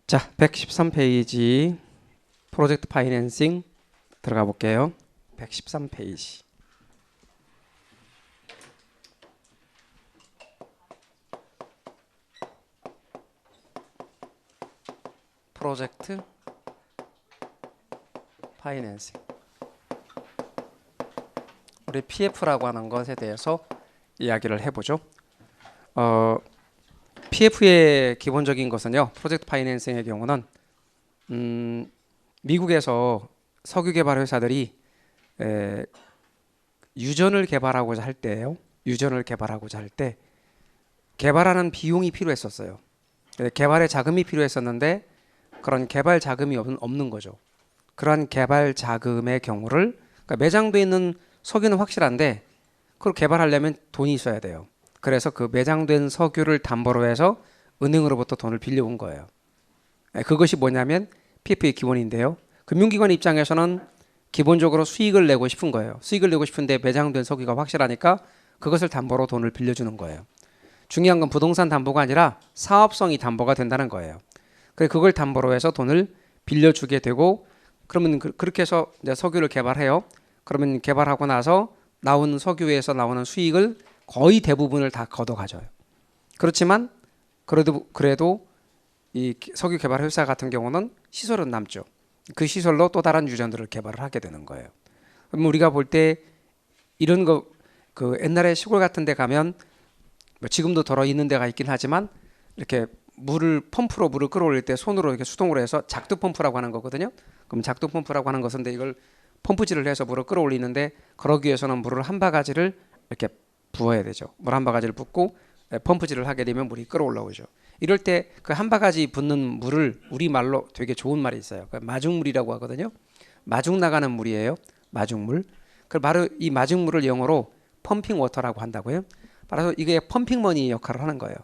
자, 113페이지 프로젝트 파이낸싱 들어가 볼게요. 113페이지. 프로젝트 파이낸싱. 우리 PF라고 하는 것에 대해서 이야기를 해보죠. PF의 기본적인 것은요, 프로젝트 파이낸싱의 경우는 미국에서 석유 개발 회사들이 유전을 개발하고자 할 때요. 유전을 개발하고자 할 때 개발하는 비용이 필요했었어요. 개발에 자금이 필요했었는데 그런 개발 자금이 없는 거죠. 그러한 개발 자금의 경우를, 그러니까 매장돼 있는 석유는 확실한데 그걸 개발하려면 돈이 있어야 돼요. 그래서 그 매장된 석유를 담보로 해서 은행으로부터 돈을 빌려온 거예요. 그것이 뭐냐면 PF의 기본인데요. 금융기관 입장에서는 기본적으로 수익을 내고 싶은 거예요. 수익을 내고 싶은데 매장된 석유가 확실하니까 그것을 담보로 돈을 빌려주는 거예요. 중요한 건 부동산 담보가 아니라 사업성이 담보가 된다는 거예요. 그래서 그걸 담보로 해서 돈을 빌려주게 되고, 그러면 그렇게 해서 이제 석유를 개발해요. 그러면 개발하고 나서 나온 석유에서 나오는 수익을 거의 대부분을 다 걷어가져요. 그렇지만 그래도 이 석유 개발 회사 같은 경우는 시설은 남죠. 그 시설로 또 다른 유전들을 개발을 하게 되는 거예요. 그럼 우리가 볼 때 이런 거, 그 옛날에 시골 같은 데 가면 뭐 지금도 덜어 있는 데가 있긴 하지만 이렇게 펌프로 물을 끌어올릴 때 손으로 이렇게 수동으로 해서 작두 펌프라고 하는 거거든요. 그럼 작두 펌프라고 하는 것인데 이걸 펌프질을 해서 물을 끌어올리는데, 그러기 위해서는 물을 한 바가지를 이렇게 부어야 되죠. 물 한 바가지를 붓고 펌프질을 하게 되면 물이 끌어올라오죠. 이럴 때 그 한 바가지 붓는 물을 우리말로 되게 좋은 말이 있어요. 마중물이라고 하거든요. 마중 나가는 물이에요. 마중물. 그 바로 이 마중물을 영어로 펌핑 워터라고 한다고요. 바로 이게 펌핑머니 역할을 하는 거예요.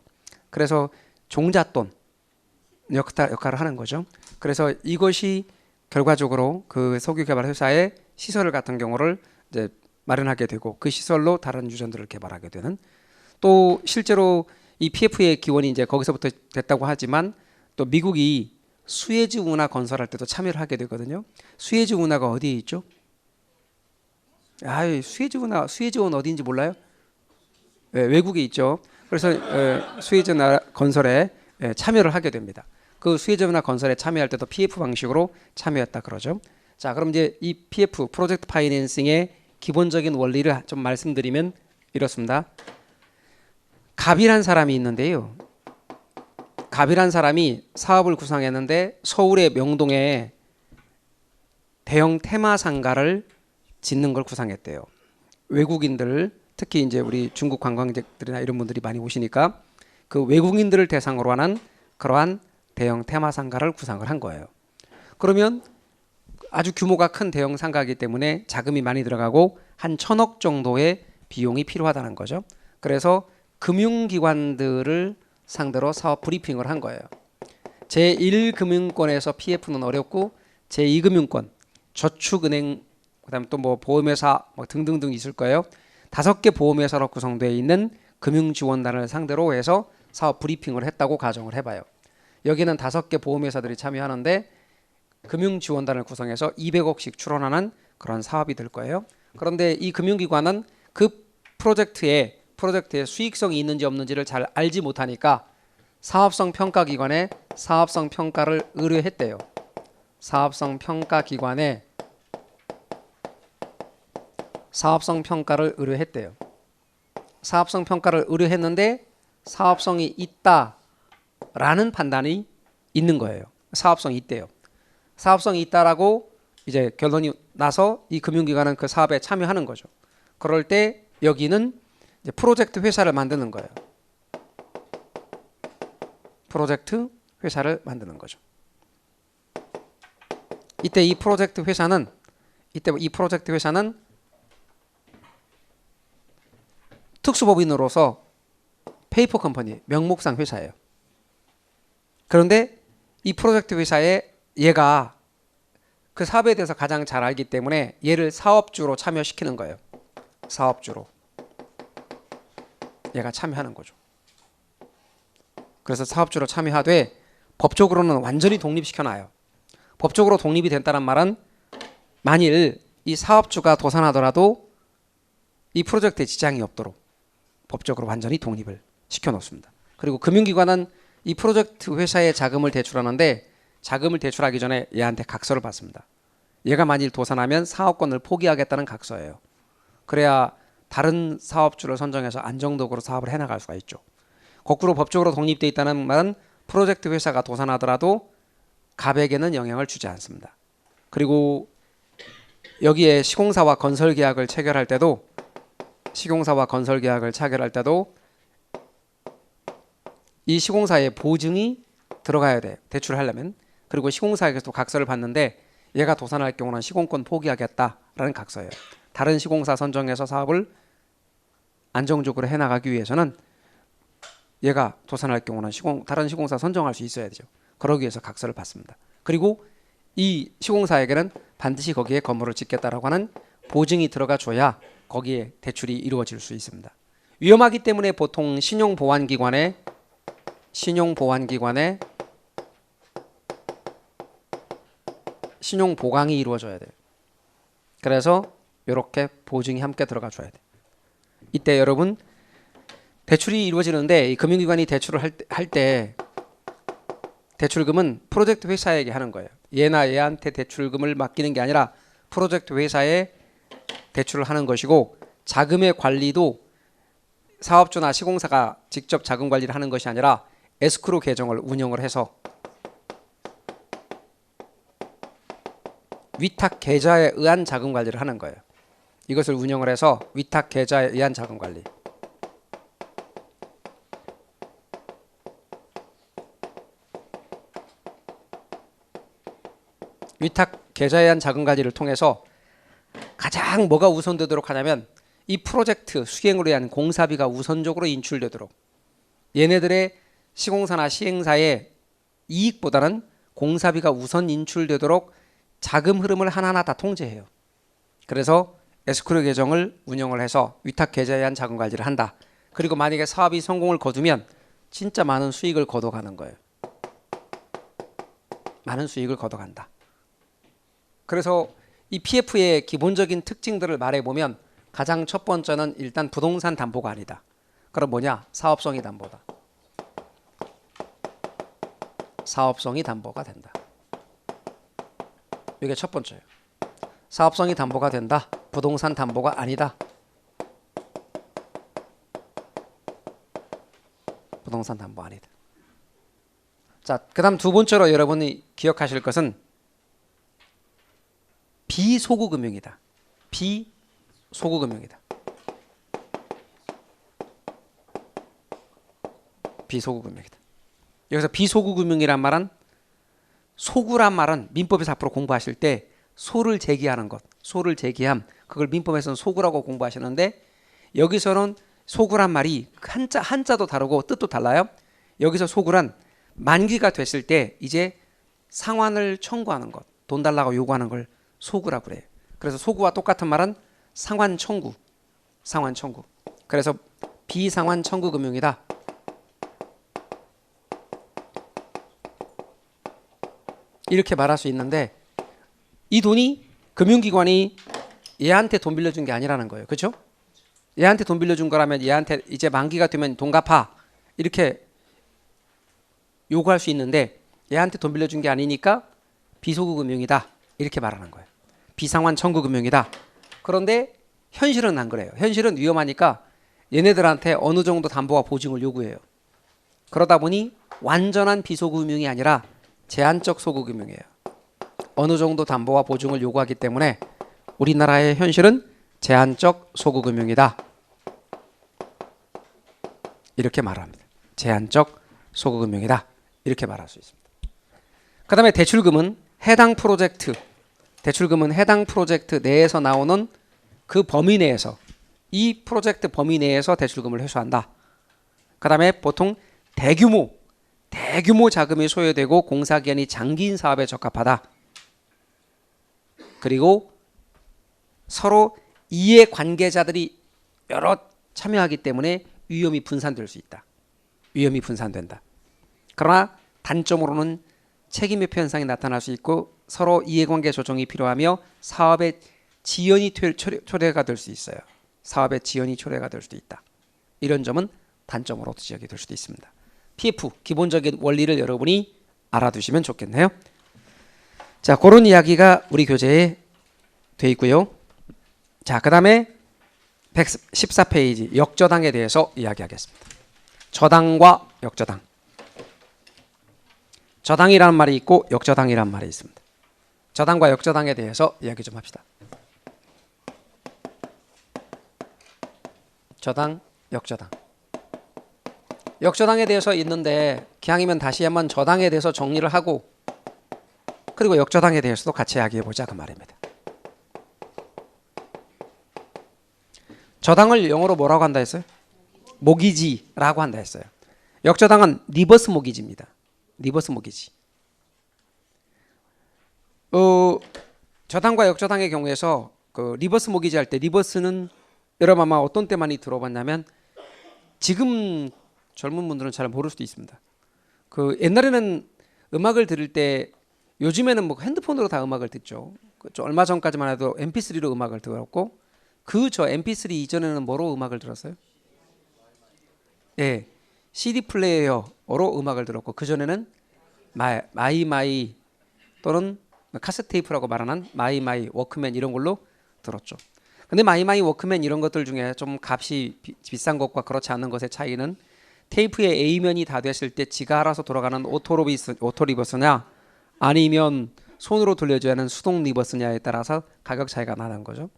그래서 종잣돈 역할을 하는 거죠. 그래서 이것이 결과적으로 그 석유 개발 회사의 시설 같은 경우를 이제 마련하게 되고, 그 시설로 다른 유전들을 개발하게 되는, 또 실제로 이 PF의 기원이 이제 거기서부터 됐다고 하지만 또 미국이 수에즈 운하 건설할 때도 참여를 하게 되거든요. 수에즈 운하가 어디에 있죠? 수에즈 운 어디인지 몰라요? 외국에 있죠. 그래서 수에즈 운하 건설에 참여를 하게 됩니다. 그 수에즈 운하 건설에 참여할 때도 PF 방식으로 참여했다 그러죠. 자, 그럼 이제 이 PF 프로젝트 파이낸싱의 기본적인 원리를 좀 말씀드리면 이렇습니다. 갑이란 사람이 있는데요. 갑이란 사람이 사업을 구상했는데 서울의 명동에 대형 테마 상가를 짓는 걸 구상했대요. 외국인들, 특히 이제 우리 중국 관광객들이나 이런 분들이 많이 오시니까 그 외국인들을 대상으로 하는 그러한 대형 테마 상가를 구상을 한 거예요. 그러면 아주 규모가 큰 대형 상가이기 때문에 자금이 많이 들어가고 한 1,000억 정도의 비용이 필요하다는 거죠. 그래서 금융기관들을 상대로 사업 브리핑을 한 거예요. 제1금융권에서 PF는 어렵고 제2금융권, 저축은행, 그다음에 또 뭐 보험회사 뭐 등등등 있을 거예요. 5개 보험회사로 구성되어 있는 금융지원단을 상대로 해서 사업 브리핑을 했다고 가정을 해봐요. 여기는 5개 보험회사들이 참여하는데 금융지원단을 구성해서 200억씩 출원하는 그런 사업이 될 거예요. 그런데 이 금융기관은 그 프로젝트의 수익성이 있는지 없는지를 잘 알지 못하니까 사업성 평가기관에 사업성 평가를 의뢰했대요. 사업성 평가기관에 사업성 평가를 의뢰했대요. 사업성 평가를 의뢰했는데 사업성이 있다라는 판단이 있는 거예요. 사업성이 있대요. 사업성이 있다라고 이제 결론이 나서 이 금융기관은 그 사업에 참여하는 거죠. 그럴 때 여기는 이제 프로젝트 회사를 만드는 거예요. 프로젝트 회사를 만드는 거죠. 이때 이 프로젝트 회사는 특수법인으로서 페이퍼 컴퍼니, 명목상 회사예요. 그런데 이 프로젝트 회사에 얘가 그 사업에 대해서 가장 잘 알기 때문에 얘를 사업주로 참여시키는 거예요. 사업주로 얘가 참여하는 거죠. 그래서 사업주로 참여하되 법적으로는 완전히 독립시켜놔요. 법적으로 독립이 된다는 말은 만일 이 사업주가 도산하더라도 이 프로젝트에 지장이 없도록 법적으로 완전히 독립을 시켜놓습니다. 그리고 금융기관은 이 프로젝트 회사에 자금을 대출하는데 자금을 대출하기 전에 얘한테 각서를 받습니다. 얘가 만일 도산하면 사업권을 포기하겠다는 각서예요. 그래야 다른 사업주를 선정해서 안정적으로 사업을 해나갈 수가 있죠. 거꾸로 법적으로 독립되어 있다는 말은 프로젝트 회사가 도산하더라도 갑에게는 영향을 주지 않습니다. 그리고 여기에 시공사와 건설 계약을 체결할 때도 이 시공사의 보증이 들어가야 돼. 대출하려면. 그리고 시공사에게서 각서를 받는데 얘가 도산할 경우는 시공권 포기하겠다라는 각서예요. 다른 시공사 선정해서 사업을 안정적으로 해나가기 위해서는 얘가 도산할 경우는 다른 시공사 선정할 수 있어야 되죠. 그러기 위해서 각서를 받습니다. 그리고 이 시공사에게는 반드시 거기에 건물을 짓겠다라고 하는 보증이 들어가 줘야 거기에 대출이 이루어질 수 있습니다. 위험하기 때문에 보통 신용보완기관에 신용보강이 이루어져야 돼요. 그래서 이렇게 보증이 함께 들어가 줘야 돼요. 이때 여러분 대출이 이루어지는데 이 금융기관이 대출을 할 때 대출금은 프로젝트 회사에게 하는 거예요. 얘나 얘한테 대출금을 맡기는 게 아니라 프로젝트 회사에 대출을 하는 것이고 자금의 관리도 사업주나 시공사가 직접 자금 관리를 하는 것이 아니라 에스크로 계정을 운영을 해서 위탁 계좌에 의한 자금 관리를 하는 거예요. 이것을 운영을 해서 위탁 계좌에 의한 자금 관리. 위탁 계좌에 의한 자금 관리를 통해서 가장 뭐가 우선되도록 하냐면 이 프로젝트 수행을 위한 공사비가 우선적으로 인출되도록 얘네들의 시공사나 시행사의 이익보다는 공사비가 우선 인출되도록 자금 흐름을 하나하나 다 통제해요. 그래서 에스크로 계정을 운영을 해서 위탁 계좌에 의한 자금 관리를 한다. 그리고 만약에 사업이 성공을 거두면 진짜 많은 수익을 거둬가는 거예요. 많은 수익을 거둬간다. 그래서 이 PF의 기본적인 특징들을 말해보면 가장 첫 번째는 일단 부동산 담보가 아니다. 그럼 뭐냐? 사업성이 담보다. 사업성이 담보가 된다. 이게 첫 번째예요. 사업성이 담보가 된다. 부동산 담보가 아니다. 부동산 담보 아니다. 자, 그다음 두 번째로 여러분이 기억하실 것은 비소구금융이다. 비소구금융이다. 비소구금융이다. 여기서 비소구금융이란 말은 소구란 말은 민법에서 앞으로 공부하실 때 소를 제기하는 것, 소를 제기함, 그걸 민법에서는 소구라고 공부하시는데 여기서는 소구란 말이 한자도 다르고 뜻도 달라요. 여기서 소구란 만기가 됐을 때 이제 상환을 청구하는 것, 돈 달라고 요구하는 걸 소구라고 그래요. 그래서 소구와 똑같은 말은 상환 청구, 상환 청구. 그래서 비상환 청구 금융이다. 이렇게 말할 수 있는데 이 돈이 금융기관이 얘한테 돈 빌려준 게 아니라는 거예요. 그렇죠? 얘한테 돈 빌려준 거라면 얘한테 이제 만기가 되면 돈 갚아 이렇게 요구할 수 있는데 얘한테 돈 빌려준 게 아니니까 비소구 금융이다 이렇게 말하는 거예요. 비상환 청구 금융이다. 그런데 현실은 안 그래요. 현실은 위험하니까 얘네들한테 어느 정도 담보와 보증을 요구해요. 그러다 보니 완전한 비소구 금융이 아니라 제한적 소구 금융이에요. 어느 정도 담보와 보증을 요구하기 때문에 우리나라의 현실은 제한적 소구 금융이다. 이렇게 말합니다. 제한적 소구 금융이다. 이렇게 말할 수 있습니다. 그 다음에 대출금은 해당 프로젝트 내에서 나오는 그 범위 내에서 이 프로젝트 범위 내에서 대출금을 회수한다. 그 다음에 보통 대규모 자금이 소요되고 공사기간이 장기인 사업에 적합하다. 그리고 서로 이해관계자들이 여러 참여하기 때문에 위험이 분산될 수 있다. 위험이 분산된다. 그러나 단점으로는 책임의 현상이 나타날 수 있고 서로 이해관계 조정이 필요하며 사업의 지연이 초래가 될 수 있어요. 사업의 지연이 초래가 될 수도 있다. 이런 점은 단점으로 지적이 될 수도 있습니다. PF 기본적인 원리를 여러분이 알아두시면 좋겠네요. 자, 그런 이야기가 우리 교재에 돼 있고요. 자, 그 다음에 114페이지 역저당에 대해서 이야기하겠습니다. 저당과 역저당. 저당이라는 말이 있고 역저당이라는 말이 있습니다. 저당과 역저당에 대해서 이야기 좀 합시다. 저당, 역저당. 역저당에 대해서 있는데 기왕이면 다시 한번 저당에 대해서 정리를 하고 그리고 역저당에 대해서도 같이 이야기해보자 그 말입니다. 저당을 영어로 뭐라고 한다 했어요? 모기지라고 한다 했어요. 역저당은 리버스 모기지입니다. 리버스 모기지. 저당과 역저당의 경우에서 그 리버스 모기지 할 때 리버스는 여러분 아마 어떤 때 많이 들어봤냐면 지금 젊은 분들은 잘 모를 수도 있습니다. 그 옛날에는 음악을 들을 때 요즘에는 뭐 핸드폰으로 다 음악을 듣죠. 얼마 전까지만 해도 MP3로 음악을 들었고 저 MP3 이전에는 뭐로 음악을 들었어요? 예, CD 플레이어로 음악을 들었고 그 전에는 마이마이 또는 카세트 테이프라고 말하는 마이마이 워크맨 이런 걸로 들었죠. 근데 마이마이 워크맨 이런 것들 중에 좀 값이 비싼 것과 그렇지 않은 것의 차이는 테이프의 A면이 다 됐을 때 지가 알아서 돌아가는 오토 리버스냐 아니면 손으로 돌려줘야 하는 수동 리버스냐에 따라서 가격 차이가 나는 거죠.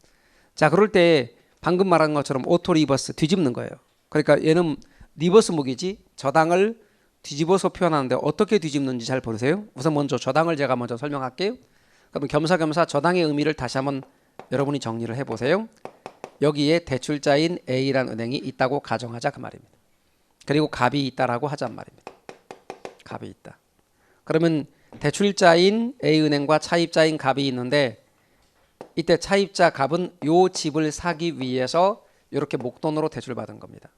자, 그럴 때 방금 말한 것처럼 오토 리버스 뒤집는 거예요. 그러니까 얘는 리버스 무기지 저당을 뒤집어서 표현하는데 어떻게 뒤집는지 잘 보세요. 우선 먼저 저당을 제가 먼저 설명할게요. 그럼 겸사겸사 저당의 의미를 다시 한번 여러분이 정리를 해보세요. 여기에 대출자인 A라는 은행이 있다고 가정하자 그 말입니다. 그리고 갑이 있다라고 하잔 말입니다. 갑이 있다. 그러면 대출자인 A은행과 차입자인 갑이 있는데 이때 차입자 갑은 요 집을 사기 위해서 이렇게 목돈으로 대출받은 겁니다.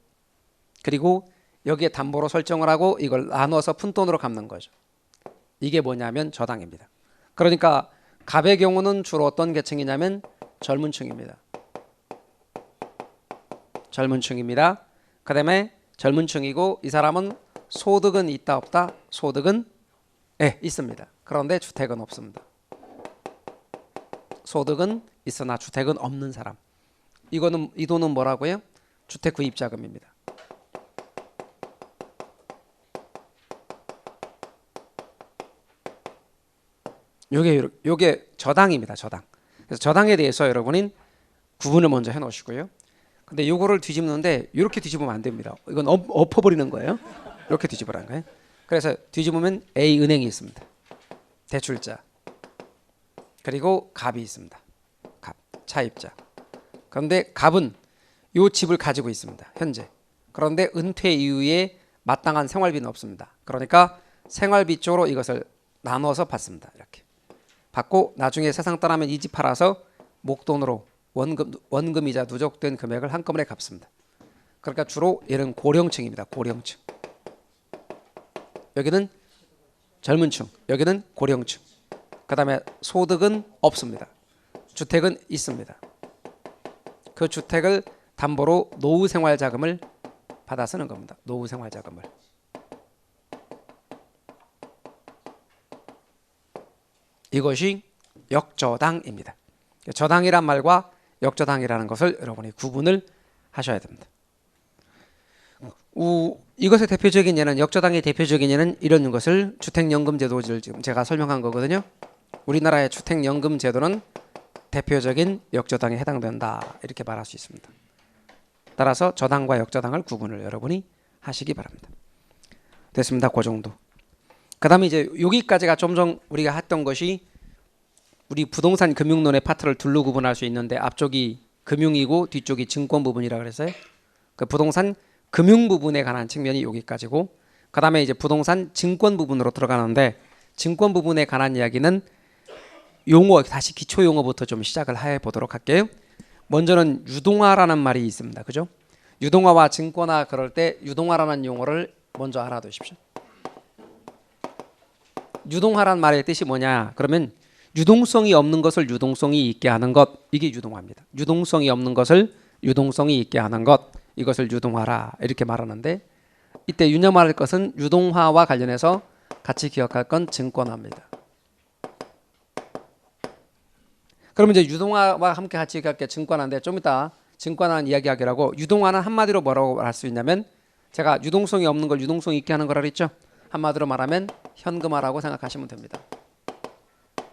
그리고 여기에 담보로 설정을 하고 이걸 나눠서 푼돈으로 갚는 거죠. 이게 뭐냐면 저당입니다. 그러니까 갑의 경우는 주로 어떤 계층이냐면 젊은 층입니다. 젊은 층입니다. 그 다음에 젊은 층이고 이 사람은 소득은 있다 없다? 소득은 있습니다. 그런데 주택은 없습니다. 소득은 있으나 주택은 없는 사람. 이 돈은 뭐라고요? 주택 구입 자금입니다. 요게 저당입니다. 저당. 그래서 저당에 대해서 여러분은 구분을 먼저 해 놓으시고요. 근데 요거를 뒤집는데 이렇게 뒤집으면 안 됩니다. 이건 엎어버리는 거예요. 이렇게 뒤집으라는 거예요. 그래서 뒤집으면 A 은행이 있습니다. 대출자. 그리고 갑이 있습니다. 갑, 차입자. 그런데 갑은 요 집을 가지고 있습니다. 현재. 그런데 은퇴 이후에 마땅한 생활비는 없습니다. 그러니까 생활비 쪽으로 이것을 나눠서 받습니다. 이렇게. 받고 나중에 세상 떠나면 이 집 팔아서 목돈으로 원금이자 누적된 금액을 한꺼번에 갚습니다. 그러니까 주로 얘는 고령층입니다. 고령층. 여기는 젊은층, 여기는 고령층. 그 다음에 소득은 없습니다. 주택은 있습니다. 그 주택을 담보로 노후생활자금을 받아 쓰는 겁니다. 노후생활자금을. 이것이 역저당입니다. 저당이란 말과 역저당이라는 것을 여러분이 구분을 하셔야 됩니다. 이것의 대표적인 예는 역저당의 대표적인 예는 이런 것을 주택연금제도를 지금 제가 설명한 거거든요. 우리나라의 주택연금제도는 대표적인 역저당에 해당된다 이렇게 말할 수 있습니다. 따라서 저당과 역저당을 구분을 여러분이 하시기 바랍니다. 됐습니다. 그 정도. 그 다음에 이제 여기까지가 좀 전 우리가 했던 것이 우리 부동산 금융론의 파트를 둘로 구분할 수 있는데 앞쪽이 금융이고 뒤쪽이 증권 부분이라 그랬어요. 그 부동산 금융 부분에 관한 측면이 여기까지고 그 다음에 이제 부동산 증권 부분으로 들어가는데 증권 부분에 관한 이야기는 용어 다시 기초 용어부터 좀 시작을 해 보도록 할게요. 먼저는 유동화라는 말이 있습니다. 그죠? 유동화와 증권화 그럴 때 유동화라는 용어를 먼저 알아두십시오. 유동화란 말의 뜻이 뭐냐? 그러면 유동성이 없는 것을 유동성이 있게 하는 것, 이게 유동화입니다. 유동성이 없는 것을 유동성이 있게 하는 것, 이것을 유동화라 이렇게 말하는데, 이때 유념할 것은 유동화와 관련해서 같이 기억할 건 증권화입니다. 그러면 이제 유동화와 함께 같이 기억할 게 증권화인데, 좀 이따 증권화는 이야기하기라고, 유동화는 한마디로 뭐라고 말할 수 있냐면, 제가 유동성이 없는 걸 유동성이 있게 하는 거라 그랬죠. 한마디로 말하면 현금화라고 생각하시면 됩니다.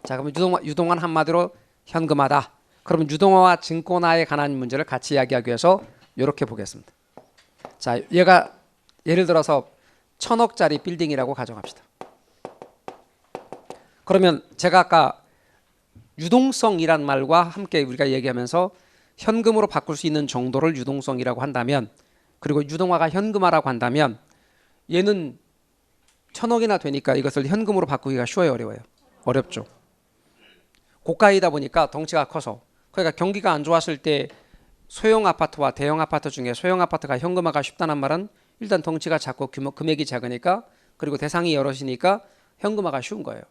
자, 그러면 유동화는 한마디로 현금화다. 그러면 유동화와 증권화에 관한 문제를 같이 이야기하기 위해서 이렇게 보겠습니다. 자, 얘가 예를 들어서 1,000억짜리 빌딩이라고 가정합시다. 그러면 제가 아까 유동성이란 말과 함께 우리가 얘기하면서 현금으로 바꿀 수 있는 정도를 유동성이라고 한다면, 그리고 유동화가 현금화라고 한다면, 얘는 1,000억이나 되니까 이것을 현금으로 바꾸기가 쉬워요, 어려워요? 어렵죠. 고가이다 보니까 덩치가 커서, 그러니까 경기가 안 좋았을 때 소형 아파트와 대형 아파트 중에 소형 아파트가 현금화가 쉽다는 말은 일단 덩치가 작고 금액이 작으니까, 그리고 대상이 여럿이니까 현금화가 쉬운 거예요.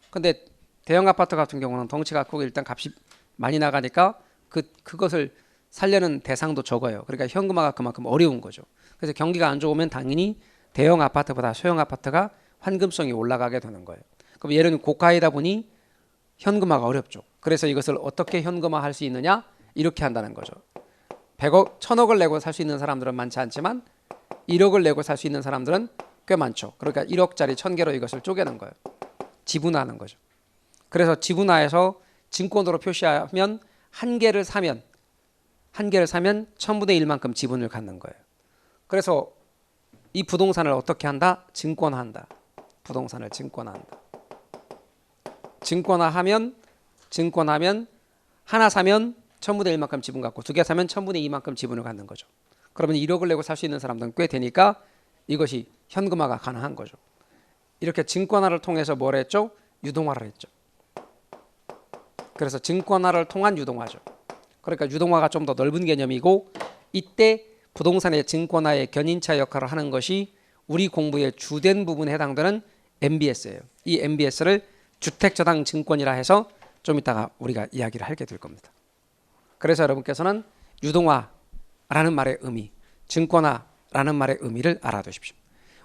근데 대형 아파트 같은 경우는 덩치가 크고 일단 값이 많이 나가니까 그것을 살려는 대상도 적어요. 그러니까 현금화가 그만큼 어려운 거죠. 그래서 경기가 안 좋으면 당연히 대형 아파트보다 소형 아파트가 환금성이 올라가게 되는 거예요. 그럼 얘는 고가이다 보니 현금화가 어렵죠. 그래서 이것을 어떻게 현금화할 수 있느냐? 이렇게 한다는 거죠. 100억, 1,000억을 내고 살 수 있는 사람들은 많지 않지만 1억을 내고 살 수 있는 사람들은 꽤 많죠. 그러니까 1억짜리 1,000개로 이것을 쪼개는 거예요. 지분화하는 거죠. 그래서 지분화해서 증권으로 표시하면 한 개를 사면 1,000분의 1만큼 지분을 갖는 거예요. 그래서 이 부동산을 어떻게 한다? 증권화한다. 부동산을 증권화한다. 증권화하면 하나 사면 1,000분의 1만큼 지분 갖고, 두 개 사면 1,000분의 2만큼 지분을 갖는 거죠. 그러면 1억을 내고 살 수 있는 사람들은 꽤 되니까 이것이 현금화가 가능한 거죠. 이렇게 증권화를 통해서 뭘 했죠? 유동화를 했죠. 그래서 증권화를 통한 유동화죠. 그러니까 유동화가 좀 더 넓은 개념이고, 이때 부동산의 증권화의 견인차 역할을 하는 것이 우리 공부의 주된 부분에 해당되는 MBS예요. 이 MBS를 주택저당 증권이라 해서 좀 이따가 우리가 이야기를 하게 될 겁니다. 그래서 여러분께서는 유동화라는 말의 의미, 증권화라는 말의 의미를 알아두십시오.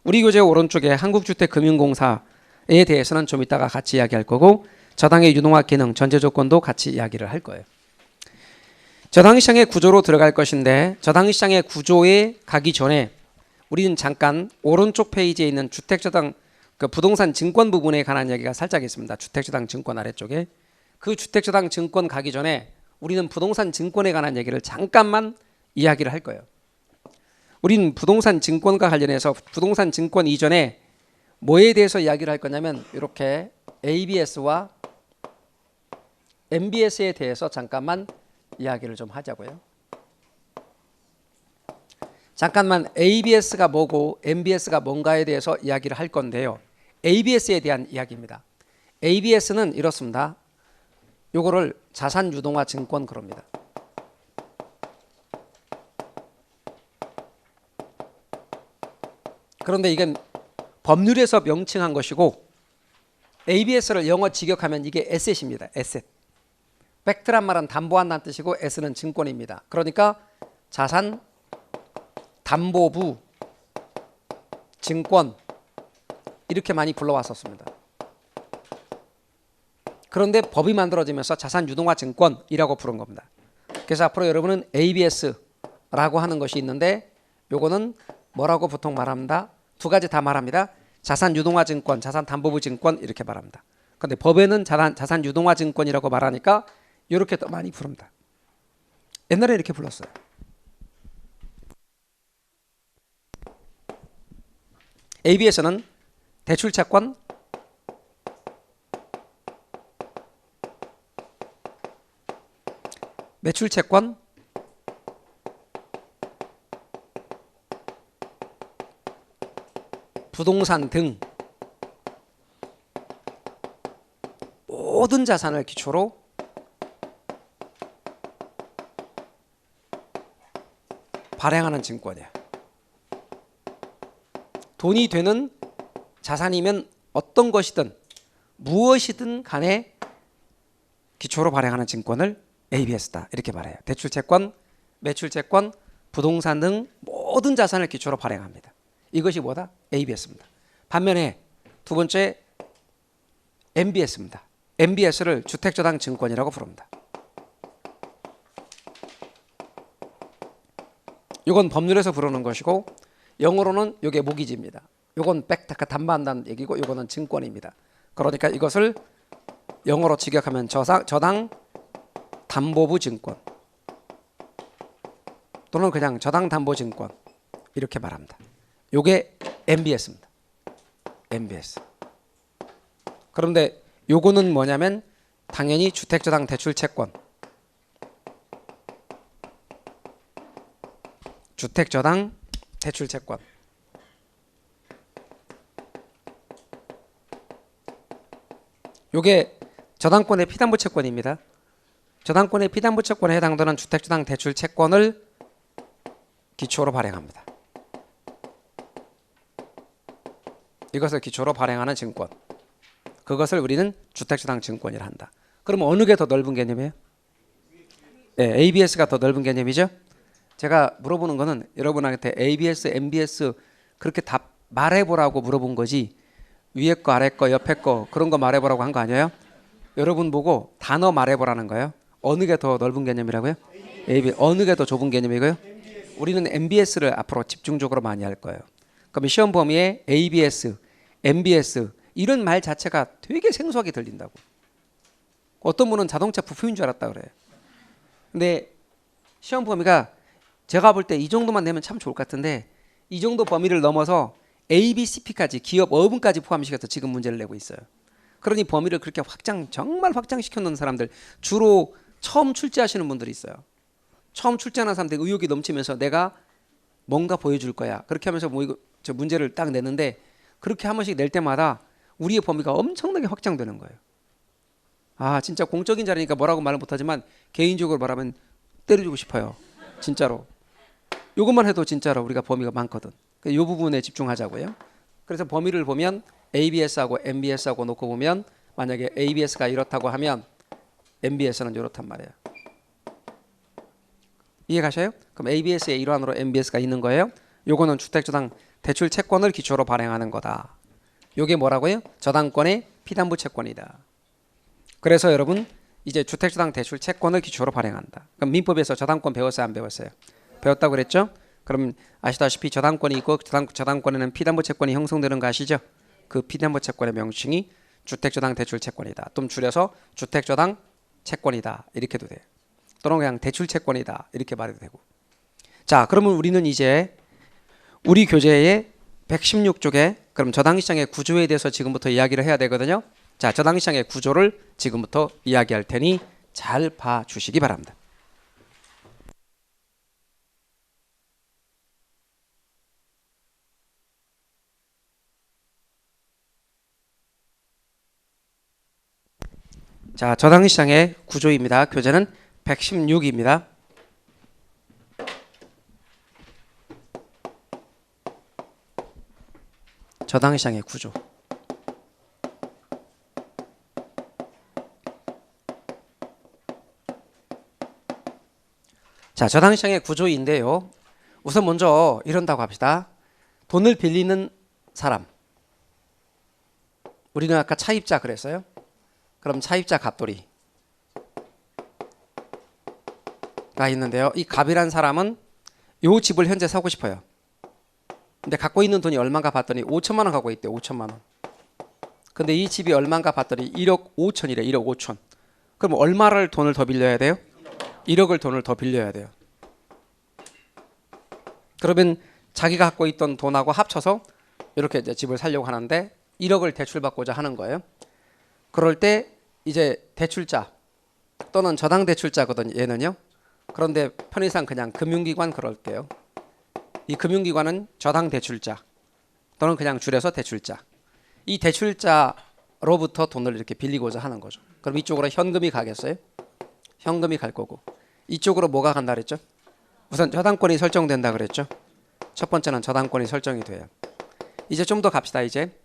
우리 교재 오른쪽에 한국주택금융공사에 대해서는 좀 이따가 같이 이야기할 거고, 저당의 유동화 기능, 전제 조건도 같이 이야기를 할 거예요. 저당시장의 구조로 들어갈 것인데, 저당시장의 구조에 가기 전에 우리는 잠깐 오른쪽 페이지에 있는 주택저당 부동산 증권 부분에 관한 이야기가 살짝 있습니다. 주택저당 증권 아래쪽에. 그 주택저당 증권 가기 전에 우리는 부동산 증권에 관한 얘기를 잠깐만 이야기를 할 거예요. 우리는 부동산 증권과 관련해서 부동산 증권 이전에 뭐에 대해서 이야기를 할 거냐면, 이렇게 ABS와 MBS에 대해서 잠깐만 이야기를 좀 하자고요. 잠깐만 ABS가 뭐고 MBS가 뭔가에 대해서 이야기를 할 건데요. ABS에 대한 이야기입니다. ABS는 이렇습니다. 요거를 자산유동화 증권 그럽니다. 그런데 이건 법률에서 명칭한 것이고, ABS를 영어 직역하면 이게 에셋입니다. 에셋. 팩트란 말은 담보한다는 뜻이고, S는 증권입니다. 그러니까 자산 담보부 증권 이렇게 많이 불러왔었습니다. 그런데 법이 만들어지면서 자산유동화 증권이라고 부른 겁니다. 그래서 앞으로 여러분은 ABS라고 하는 것이 있는데, 요거는 뭐라고 보통 말합니다. 두 가지 다 말합니다. 자산유동화 증권, 자산담보부 증권 이렇게 말합니다. 그런데 법에는 자산유동화 증권이라고 말하니까 이렇게 더 많이 부릅니다. 옛날에 이렇게 불렀어요. ABS는 대출채권, 매출채권, 부동산 등 모든 자산을 기초로 발행하는 증권이에요. 돈이 되는 자산이면 어떤 것이든 무엇이든 간에 기초로 발행하는 증권을 ABS다 이렇게 말해요. 대출채권, 매출채권, 부동산 등 모든 자산을 기초로 발행합니다. 이것이 뭐다? ABS입니다. 반면에 두 번째 MBS입니다. MBS를 주택저당증권이라고 부릅니다. 이건 법률에서 부르는 것이고 영어로는 이게 모기지입니다. 이건 백타카 담보한다는 얘기고 이거는 증권입니다. 그러니까 이것을 영어로 직역하면 저당 담보부 증권 또는 그냥 저당 담보 증권 이렇게 말합니다. 이게 MBS입니다. MBS. 그런데 요거는 뭐냐면 당연히 주택저당 대출채권, 주택저당 대출채권. 요게 저당권의 피담보 채권입니다. 저당권의 피담보 채권에 해당되는 주택저당 대출채권을 기초로 발행합니다. 이것을 기초로 발행하는 증권. 그것을 우리는 주택저당 증권이라 한다. 그러면 어느 게 더 넓은 개념이에요? 네, ABS가 더 넓은 개념이죠. 제가 물어보는 거는 여러분한테 ABS, MBS 그렇게 답 말해보라고 물어본 거지 위에 거, 아래 거, 옆에 거 그런 거 말해보라고 한 거 아니에요? 여러분 보고 단어 말해보라는 거예요. 어느 게 더 넓은 개념이라고요? ABS. 어느 게 더 좁은 개념이고요? 우리는 MBS를 앞으로 집중적으로 많이 할 거예요. 그럼 시험 범위에 ABS, MBS 이런 말 자체가 되게 생소하게 들린다고. 어떤 분은 자동차 부품인 줄 알았다 그래요. 근데 시험 범위가 제가 볼 때 이 정도만 내면 참 좋을 것 같은데 이 정도 범위를 넘어서 A, B, CP까지 기업 어분까지 포함시켜서 지금 문제를 내고 있어요. 그러니 범위를 그렇게 정말 확장시켜 놓은 사람들 주로 처음 출제하시는 분들이 있어요. 처음 출제하는 사람들 의욕이 넘치면서 내가 뭔가 보여줄 거야. 그렇게 하면서 뭐 이거 저 문제를 딱 내는데 그렇게 한 번씩 낼 때마다 우리의 범위가 엄청나게 확장되는 거예요. 아 진짜 공적인 자리니까 뭐라고 말을 못하지만 개인적으로 말하면 때려주고 싶어요. 진짜로. 이것만 해도 진짜로 우리가 범위가 많거든. 이 부분에 집중하자고요. 그래서 범위를 보면 ABS하고 MBS하고 놓고 보면 만약에 ABS가 이렇다고 하면 MBS는 이렇단 말이에요. 이해 가셔요? 그럼 ABS의 일환으로 MBS가 있는 거예요. 요거는 주택저당 대출 채권을 기초로 발행하는 거다. 요게 뭐라고요? 저당권의 피담보 채권이다. 그래서 여러분 이제 주택저당 대출 채권을 기초로 발행한다. 그럼 민법에서 저당권 배웠어요? 안 배웠어요? 배웠다고 그랬죠? 그럼 아시다시피 저당권이 있고 저당권에는 피담보 채권이 형성되는 거 아시죠? 그 피담보 채권의 명칭이 주택저당 대출 채권이다. 좀 줄여서 주택저당 채권이다. 이렇게도 돼요. 또는 그냥 대출 채권이다. 이렇게 말해도 되고. 자, 그러면 우리는 이제 우리 교재의 116쪽에 그럼 저당시장의 구조에 대해서 지금부터 이야기를 해야 되거든요. 자, 저당시장의 구조를 지금부터 이야기할 테니 잘 봐주시기 바랍니다. 자, 저당시장의 구조입니다. 교재는 116입니다. 저당시장의 구조. 자, 저당시장의 구조인데요. 우선 먼저 이런다고 합시다. 돈을 빌리는 사람. 우리는 아까 차입자 그랬어요. 그럼 차입자 갑돌이가 있는데요. 이 갑이란 사람은 요 집을 현재 사고 싶어요. 근데 갖고 있는 돈이 얼마인가 봤더니 5천만 원 갖고 있대요. 5천만 원. 근데 이 집이 얼마인가 봤더니 1억 5천이래. 1억 5천. 그럼 얼마를 돈을 더 빌려야 돼요? 1억을 돈을 더 빌려야 돼요. 그러면 자기가 갖고 있던 돈하고 합쳐서 이렇게 이제 집을 사려고 하는데 1억을 대출받고자 하는 거예요. 그럴 때 이제 대출자 또는 저당 대출자거든 얘는요. 그런데 편의상 그냥 금융기관 그럴게요. 이 금융기관은 저당 대출자 또는 그냥 줄여서 대출자. 이 대출자로부터 돈을 이렇게 빌리고자 하는 거죠. 그럼 이쪽으로 현금이 가겠어요? 현금이 갈 거고 이쪽으로 뭐가 간다 그랬죠? 우선 저당권이 설정된다 그랬죠? 첫 번째는 저당권이 설정이 돼요. 이제 좀 더 갑시다. 이제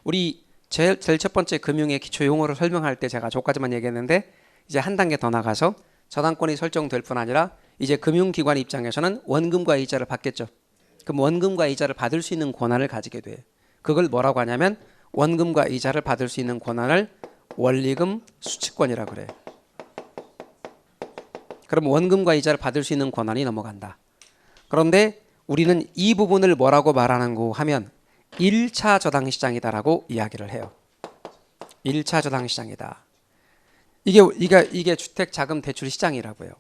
우리 제일 첫 번째 금융의 기초 용어를 설명할 때 제가 저까지만 얘기했는데 이제 한 단계 더 나가서 저당권이 설정될 뿐 아니라 이제 금융기관 입장에서는 원금과 이자를 받겠죠. 그럼 원금과 이자를 받을 수 있는 권한을 가지게 돼요. 그걸 뭐라고 하냐면 원금과 이자를 받을 수 있는 권한을 원리금 수취권이라고 그래요. 그럼 원금과 이자를 받을 수 있는 권한이 넘어간다. 그런데 우리는 이 부분을 뭐라고 말하는고 하면 1차 저당시장이다라고 이야기를 해요. 1차 저당시장이다. 이게 주택자금대출시장이라고요.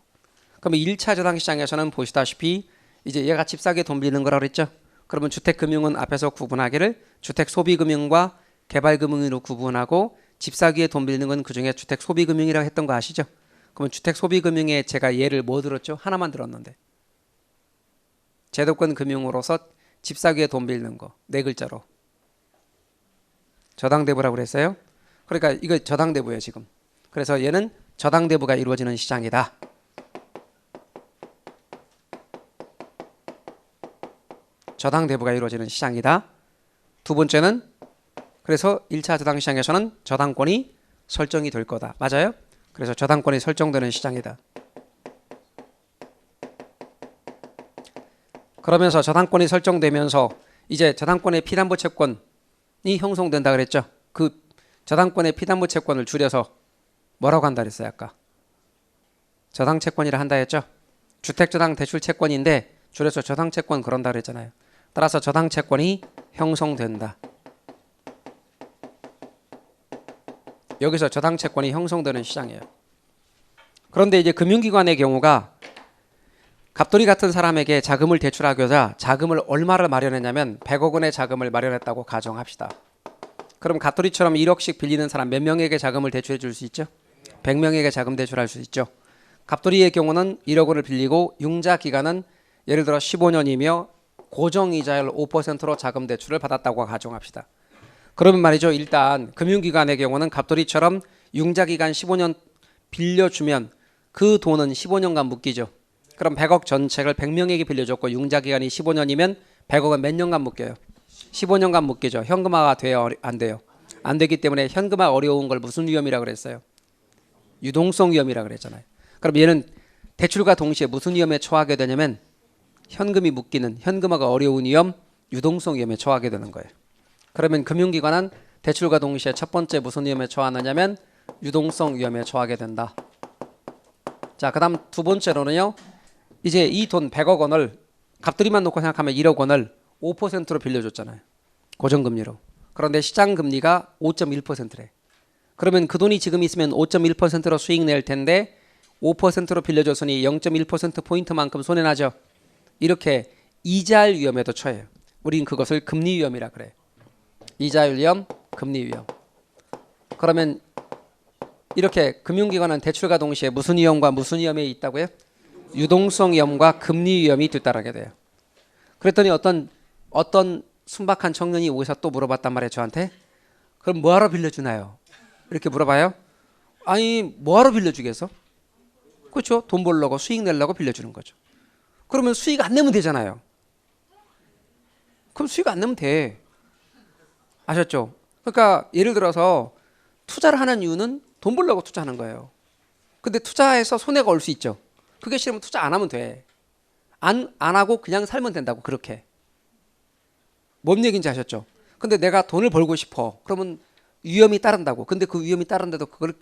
그럼 1차 저당시장에서는 보시다시피 이제 얘가 집 사기에 돈 빌리는 거라고 그랬죠. 그러면 주택금융은 앞에서 구분하기를 주택소비금융과 개발금융으로 구분하고 집 사기에 돈 빌리는 건 그중에 주택소비금융이라고 했던 거 아시죠? 그러면 주택소비금융에 제가 예를 뭐 들었죠? 하나만 들었는데 제도권 금융으로서 집 사기에 돈 빌리는 거 네 글자로 저당대부라고 그랬어요. 그러니까 이거 저당대부예요 지금. 그래서 얘는 저당대부가 이루어지는 시장이다. 저당대부가 이루어지는 시장이다. 두 번째는 그래서 1차 저당시장에서는 저당권이 설정이 될 거다. 맞아요? 그래서 저당권이 설정되는 시장이다. 그러면서 저당권이 설정되면서 이제 저당권의 피담보 채권이 형성된다 그랬죠. 그 저당권의 피담보 채권을 줄여서 뭐라고 한다 그랬어요 아까? 저당채권이라 한다 했죠. 주택저당 대출채권인데 줄여서 저당채권 그런다 그랬잖아요. 따라서 저당채권이 형성된다. 여기서 저당채권이 형성되는 시장이에요. 그런데 이제 금융기관의 경우가 갑돌이 같은 사람에게 자금을 대출하고자 자금을 얼마를 마련했냐면 100억 원의 자금을 마련했다고 가정합시다. 그럼 갑돌이처럼 1억씩 빌리는 사람 몇 명에게 자금을 대출해 줄 수 있죠? 100명에게 자금 대출할 수 있죠. 갑돌이의 경우는 1억 원을 빌리고 융자 기간은 예를 들어 15년이며 고정이자율 5%로 자금 대출을 받았다고 가정합시다. 그러면 말이죠. 일단 금융기관의 경우는 갑돌이처럼 융자 기간 15년 빌려주면 그 돈은 15년간 묶이죠. 그럼 100억 전체를 100명에게 빌려줬고 융자 기간이 15년이면 100억은 몇 년간 묶여요? 15년간 묶이죠. 현금화가 돼요? 안 돼요? 안 되기 때문에 현금화 어려운 걸 무슨 위험이라고 그랬어요? 유동성 위험이라고 그랬잖아요. 그럼 얘는 대출과 동시에 무슨 위험에 처하게 되냐면 현금이 묶이는 현금화가 어려운 위험, 유동성 위험에 처하게 되는 거예요. 그러면 금융기관은 대출과 동시에 첫 번째 무슨 위험에 처하느냐면 유동성 위험에 처하게 된다. 자, 그 다음 두 번째로는요. 이제 이 돈 100억 원을 갑돌이만 놓고 생각하면 1억 원을 5%로 빌려줬잖아요. 고정금리로. 그런데 시장금리가 5.1%래. 그러면 그 돈이 지금 있으면 5.1%로 수익 낼 텐데 5%로 빌려줬으니 0.1%포인트만큼 손해나죠. 이렇게 이자율 위험에도 처해요. 우린 그것을 금리 위험이라 그래. 이자율 위험, 금리 위험. 그러면 이렇게 금융기관은 대출과 동시에 무슨 위험과 무슨 위험에 있다고요? 유동성 위험과 금리 위험이 뒤따르게 돼요. 그랬더니 어떤 순박한 청년이 오셔서 또 물어봤단 말이에요 저한테. 그럼 뭐하러 빌려주나요? 이렇게 물어봐요. 아니 뭐하러 빌려주겠어? 그렇죠. 돈 벌려고 수익 내려고 빌려주는 거죠. 그러면 수익 안 내면 되잖아요. 그럼 수익 안 내면 돼. 아셨죠? 그러니까 예를 들어서 투자를 하는 이유는 돈 벌려고 투자하는 거예요. 근데 투자해서 손해가 올 수 있죠. 그게 싫으면 투자 안 하면 돼. 안 하고 그냥 살면 된다고. 그렇게. 뭔 얘기인지 아셨죠? 근데 내가 돈을 벌고 싶어. 그러면 위험이 따른다고. 근데 그 위험이 따른데도 그걸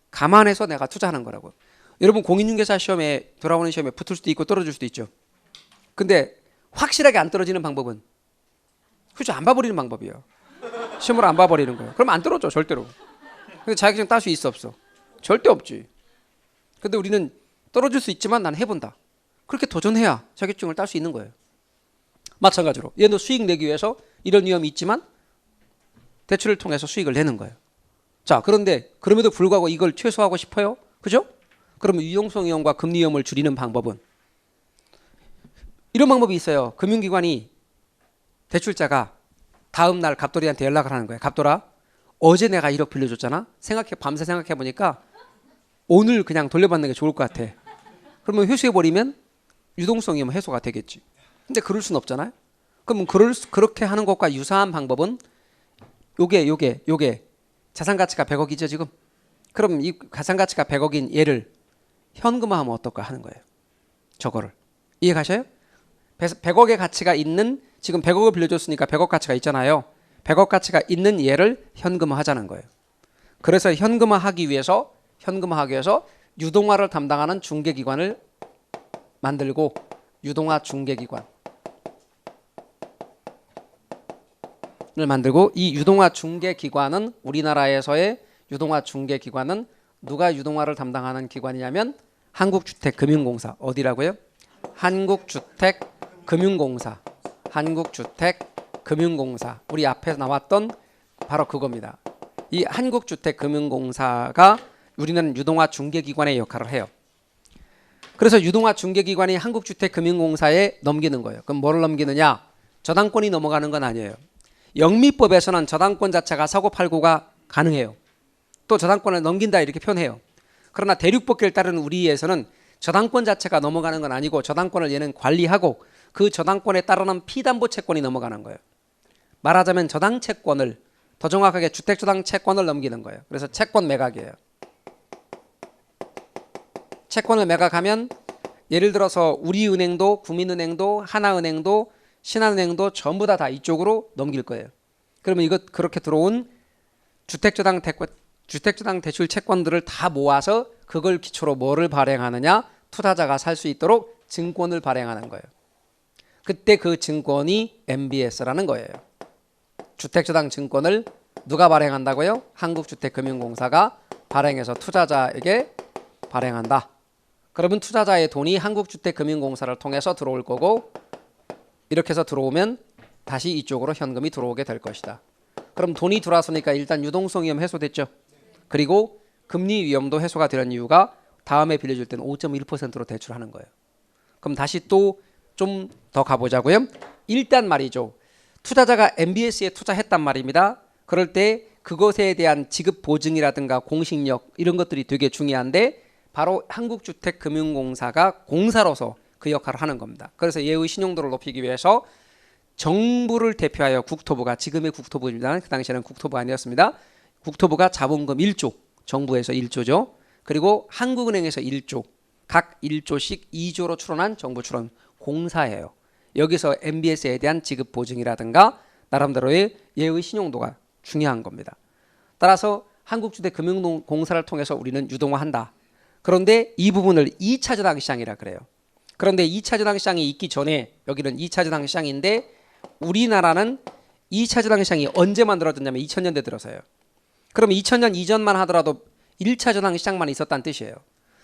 감안해서 내가 투자하는 거라고. 여러분 공인중개사 시험에 돌아오는 시험에 붙을 수도 있고 떨어질 수도 있죠. 근데 확실하게 안 떨어지는 방법은 그죠? 안 봐버리는 방법이에요. 시험을 안 봐버리는 거예요. 그럼 안 떨어져 절대로. 근데 자격증 딸 수 있어 없어? 절대 없지. 근데 우리는 떨어질 수 있지만 난 해본다. 그렇게 도전해야 자격증을 딸 수 있는 거예요. 마찬가지로 얘도 수익 내기 위해서 이런 위험이 있지만 대출을 통해서 수익을 내는 거예요. 자, 그런데 그럼에도 불구하고 이걸 최소화하고 싶어요? 그죠? 그러면 유동성 위험과 금리 위험을 줄이는 방법은 이런 방법이 있어요. 금융기관이 대출자가 다음 날 갑돌이한테 연락을 하는 거예요. 갑돌아, 어제 내가 1억 빌려줬잖아. 밤새 생각해 보니까 오늘 그냥 돌려받는 게 좋을 것 같아. 그러면 회수해버리면 유동성 위험 해소가 되겠지. 근데 그럴 순 없잖아요. 그러면 그렇게 하는 것과 유사한 방법은 요게 자산 가치가 100억이죠, 지금. 그럼 이 자산 가치가 100억인 얘를 현금화하면 어떨까 하는 거예요. 저거를. 이해 가셔요? 100억의 가치가 있는, 지금 100억을 빌려줬으니까 100억 가치가 있잖아요. 100억 가치가 있는 얘를 현금화하자는 거예요. 그래서 현금화하기 위해서 유동화를 담당하는 중개기관을 만들고, 유동화 중개기관을 만들고, 이 유동화 중개기관은, 우리나라에서의 유동화 중개기관은 누가 유동화를 담당하는 기관이냐면 한국주택금융공사. 어디라고요? 한국주택금융공사. 한국주택금융공사. 우리 앞에서 나왔던 바로 그겁니다. 이 한국주택금융공사가 우리는 유동화 중개기관의 역할을 해요. 그래서 유동화 중개기관이 한국주택금융공사에 넘기는 거예요. 그럼 뭐를 넘기느냐? 저당권이 넘어가는 건 아니에요. 영미법에서는 저당권 자체가 사고팔고가 가능해요. 또 저당권을 넘긴다 이렇게 표현해요. 그러나 대륙법규를 따르는 우리에서는 저당권 자체가 넘어가는 건 아니고, 저당권을 얘는 관리하고 그 저당권에 따르는 피담보 채권이 넘어가는 거예요. 말하자면 저당 채권을, 더 정확하게 주택저당 채권을 넘기는 거예요. 그래서 채권 매각이에요. 채권을 매각하면 예를 들어서 우리은행도, 구민은행도, 하나은행도, 신한은행도 전부 다 이쪽으로 넘길 거예요. 그러면 이거 그렇게 들어온 주택저당 대출 채권들을 다 모아서 그걸 기초로 뭐를 발행하느냐? 투자자가 살 수 있도록 증권을 발행하는 거예요. 그때 그 증권이 MBS라는 거예요. 주택저당 증권을 누가 발행한다고요? 한국주택금융공사가 발행해서 투자자에게 발행한다. 그러면 투자자의 돈이 한국주택금융공사를 통해서 들어올 거고, 이렇게 해서 들어오면 다시 이쪽으로 현금이 들어오게 될 것이다. 그럼 돈이 들어왔으니까 일단 유동성 위험 해소됐죠. 그리고 금리 위험도 해소가 되는 이유가 다음에 빌려줄 때는 5.1%로 대출하는 거예요. 그럼 다시 또 좀 더 가보자고요. 일단 말이죠. 투자자가 MBS에 투자했단 말입니다. 그럴 때 그것에 대한 지급 보증이라든가 공식력 이런 것들이 되게 중요한데, 바로 한국주택금융공사가 공사로서 그 역할을 하는 겁니다. 그래서 얘의 신용도를 높이기 위해서 정부를 대표하여 국토부가, 지금의 국토부입니다. 그 당시에는 국토부가 아니었습니다. 국토부가 자본금 1조, 정부에서 1조죠. 그리고 한국은행에서 1조, 각 1조씩 2조로 출원한 정부 출원 공사예요. 여기서 MBS에 대한 지급 보증이라든가 나름대로의 얘의 신용도가 중요한 겁니다. 따라서 한국주택금융공사를 통해서 우리는 유동화한다. 그런데 이 부분을 2차 저당시장이라 그래요. 그런데 2차 저당시장이 있기 전에, 여기는 2차 저당시장인데 우리나라는 2차 저당시장이 언제 만들어졌냐면 2000년대 들어서요. 그럼 2000년 이전만 하더라도 1차 저당시장만 있었다는 뜻이에요.